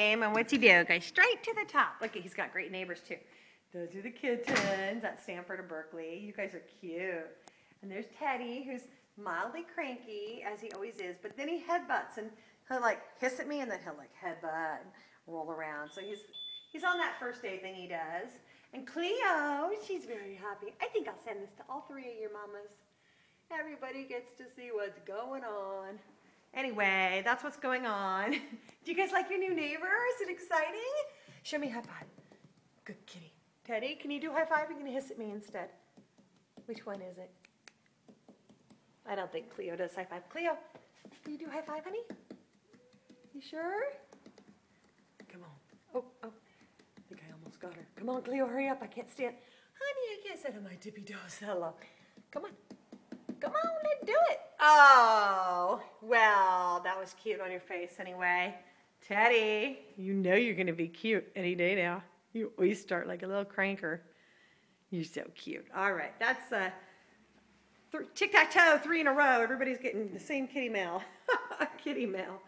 game, and what's he do? Go straight to the top. Look, he's got great neighbors too. Those are the kittens at Stanford and Berkeley. You guys are cute. And there's Teddy, who's mildly cranky, as he always is, but then he headbutts, and he'll like hiss at me, and then he'll like headbutt and roll around. So he's on that first day thing he does. And Cleo, she's very happy. I think I'll send this to all 3 of your mamas. Everybody gets to see what's going on. Anyway, that's what's going on. Do you guys like your new neighbor? Is it exciting? Show me a high five. Good kitty. Teddy, can you do high five? You're going to hiss at me instead. Which one is it? I don't think Cleo does high five. Cleo, will you do high five, honey? You sure? Come on. Oh. I think I almost got her. Come on, Cleo, hurry up. I can't stand. Honey, I can't sit on my tippy toes that long. Come on. Come on, let's do it. Oh, well, that was cute on your face anyway. Teddy, you know you're going to be cute any day now. You always start like a little cranker. You're so cute. All right, that's tic-tac-toe, 3 in a row. Everybody's getting the same kitty mail. Kitty mail.